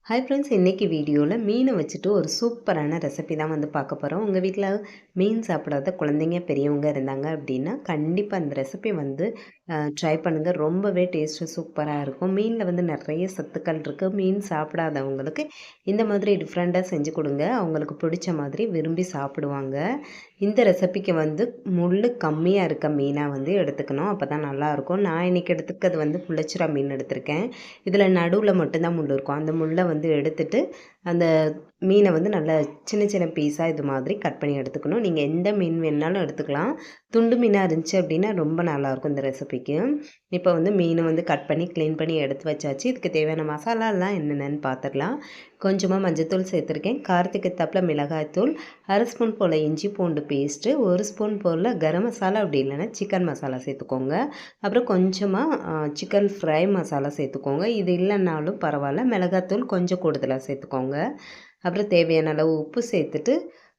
Hi friends, இன்றைக்கி வீடியோவில் மீனை வச்சுட்டு ஒரு சூப்பரான ரெசிபி தான் வந்து பார்க்க போகிறோம். உங்கள் வீட்டில் மீன் சாப்பிடாத குழந்தைங்க பெரியவங்க இருந்தாங்க அப்படின்னா கண்டிப்பாக அந்த ரெசிபி வந்து ட்ரை பண்ணுங்கள். ரொம்பவே டேஸ்ட்டு சூப்பராக இருக்கும். மீனில் வந்து நிறைய சத்துக்கள் இருக்குது. மீன் சாப்பிடாதவங்களுக்கு இந்த மாதிரி டிஃப்ரெண்ட்டாக செஞ்சு கொடுங்க. அவங்களுக்கு பிடிச்ச மாதிரி விரும்பி சாப்பிடுவாங்க. இந்த ரெசிபிக்கு வந்து முள் கம்மியாக இருக்க மீனாக வந்து எடுத்துக்கணும். அப்போ தான் நல்லாயிருக்கும். நான் இன்றைக்கி எடுத்துக்கிறது வந்து புள்ளச்சிரா மீன் எடுத்திருக்கேன். இதில் நடுவில் மட்டும்தான் முள் இருக்கும். அந்த முள்ளை வந்து எடுத்துட்டு அந்த மீனை வந்து நல்லா சின்ன சின்ன பீஸாக இது மாதிரி கட் பண்ணி எடுத்துக்கணும். நீங்கள் எந்த மீன் வேணுனாலும் எடுத்துக்கலாம். துண்டு மீனாக இருந்துச்சு அப்படின்னா ரொம்ப நல்லாயிருக்கும் இந்த ரெசிபிக்கு. இப்போ வந்து மீனை வந்து கட் பண்ணி க்ளீன் பண்ணி எடுத்து வச்சாச்சு. இதுக்கு தேவையான மசாலாலாம் என்னென்னு பார்த்துடலாம். கொஞ்சமாக மஞ்சத்தூள் சேர்த்துருக்கேன். காரத்துக்கு ஏற்றாப்புல மிளகாய்த்தூள், 1/2 ஸ்பூன் போல் இஞ்சி பூண்டு பேஸ்ட்டு, 1 ஸ்பூன் போல் கரம் மசாலா, அப்படி இல்லைன்னா சிக்கன் மசாலா சேர்த்துக்கோங்க. அப்புறம் கொஞ்சமாக சிக்கன் ஃப்ரை மசாலா சேர்த்துக்கோங்க. இது இல்லைன்னாலும் பரவாயில்ல, மிளகாய்த்தூள் கொஞ்சம் கூடுதலாக சேர்த்துக்கோங்க. அப்புறம் தேவையான அளவு உப்பு சேர்த்துட்டு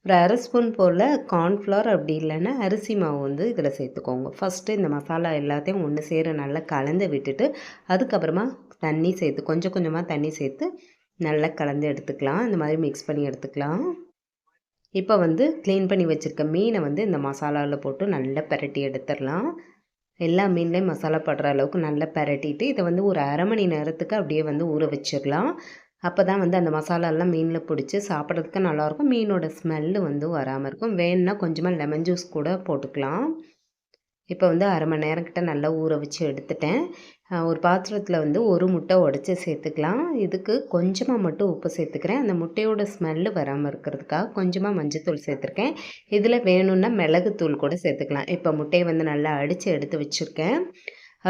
ஒரு 1/2 ஸ்பூன் போல் கார்ன்ஃப்ளவர், அப்படி இல்லைன்னா அரிசி மாவு வந்து இதில் சேர்த்துக்கோங்க. ஃபஸ்ட்டு இந்த மசாலா எல்லாத்தையும் ஒன்று சேர நல்லா கலந்து விட்டுட்டு அதுக்கப்புறமா தண்ணி சேர்த்து கொஞ்சம் கொஞ்சமாக தண்ணி சேர்த்து நல்லா கலந்து எடுத்துக்கலாம். இந்த மாதிரி மிக்ஸ் பண்ணி எடுத்துக்கலாம். இப்போ வந்து க்ளீன் பண்ணி வச்சுருக்க மீனை வந்து இந்த மசாலாவில் போட்டு நல்லா பிரட்டி எடுத்துடலாம். எல்லா மீன்லேயும் மசாலா படுற அளவுக்கு நல்லா பிரட்டிட்டு இதை வந்து ஒரு 1/2 மணி நேரத்துக்கு அப்படியே வந்து ஊற வச்சிடலாம். அப்போ தான் வந்து அந்த மசாலாலாம் மீனில் பிடிச்சி சாப்பிட்றதுக்கு நல்லாயிருக்கும். மீனோட ஸ்மெல்லு வந்து வராமல் இருக்கும். வேணுன்னா கொஞ்சமாக லெமன் ஜூஸ் கூட போட்டுக்கலாம். இப்போ வந்து 1/2 மணி நேரம் கிட்ட நல்லா ஊற வச்சு எடுத்துட்டேன். ஒரு பாத்திரத்தில் வந்து ஒரு முட்டை உடச்சி சேர்த்துக்கலாம். இதுக்கு கொஞ்சமாக மட்டும் உப்பு சேர்த்துக்கிறேன். அந்த முட்டையோட ஸ்மெல்லு வராமல் இருக்கிறதுக்காக கொஞ்சமாக மஞ்சத்தூள் சேர்த்துருக்கேன். இதில் வேணும்னா மிளகுத்தூள் கூட சேர்த்துக்கலாம். இப்போ முட்டையை வந்து நல்லா அடித்து எடுத்து வச்சுருக்கேன்.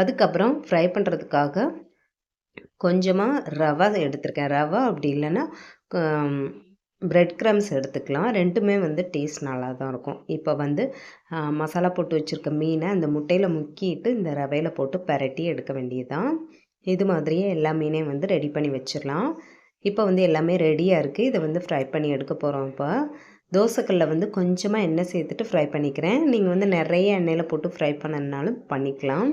அதுக்கப்புறம் ஃப்ரை பண்ணுறதுக்காக கொஞ்சமாக ரவை எடுத்திருக்கேன். ரவை அப்படி இல்லைன்னா பிரெட் க்ரம்ஸ் எடுத்துக்கலாம். ரெண்டுமே வந்து டேஸ்ட் நல்லா தான் இருக்கும். இப்போ வந்து மசாலா போட்டு வச்சுருக்க மீனை அந்த முட்டையில் முக்கிட்டு இந்த ரவையில் போட்டு பிரட்டி எடுக்க வேண்டியதுதான். இது மாதிரியே எல்லா மீனையும் வந்து ரெடி பண்ணி வச்சிடலாம். இப்போ வந்து எல்லாமே ரெடியாக இருக்குது. இதை வந்து ஃப்ரை பண்ணி எடுக்க போகிறோம். இப்போ தோசைக்கல்லில் வந்து கொஞ்சமாக எண்ணெய் சேர்த்துட்டு ஃப்ரை பண்ணிக்கிறேன். நீங்கள் வந்து நிறைய எண்ணெயில் போட்டு ஃப்ரை பண்ணனாலும் பண்ணிக்கலாம்.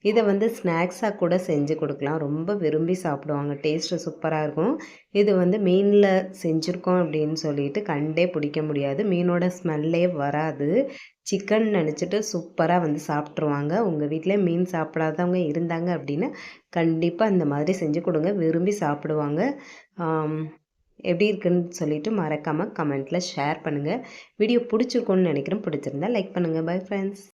இதை வந்து ஸ்நாக்ஸாக கூட செஞ்சு கொடுக்கலாம். ரொம்ப விரும்பி சாப்பிடுவாங்க. டேஸ்ட்டு சூப்பராக இருக்கும். இது வந்து மீனில் செஞ்சுருக்கோம் அப்படின்னு சொல்லிட்டு கண்டே பிடிக்க முடியாது. மீனோட ஸ்மெல்லே வராது. சிக்கன் நினச்சிட்டு சூப்பராக வந்து சாப்பிட்ருவாங்க. உங்கள் வீட்டில் மீன் சாப்பிடாதவங்க இருந்தாங்க அப்படின்னா கண்டிப்பாக இந்த மாதிரி செஞ்சு கொடுங்க. விரும்பி சாப்பிடுவாங்க. எப்படி இருக்குன்னு சொல்லிவிட்டு மறக்காமல் கமெண்ட்டில் ஷேர் பண்ணுங்கள். வீடியோ பிடிச்சிருக்குன்னு நினைக்கிறேன். பிடிச்சிருந்தா லைக் பண்ணுங்கள். Bye friends.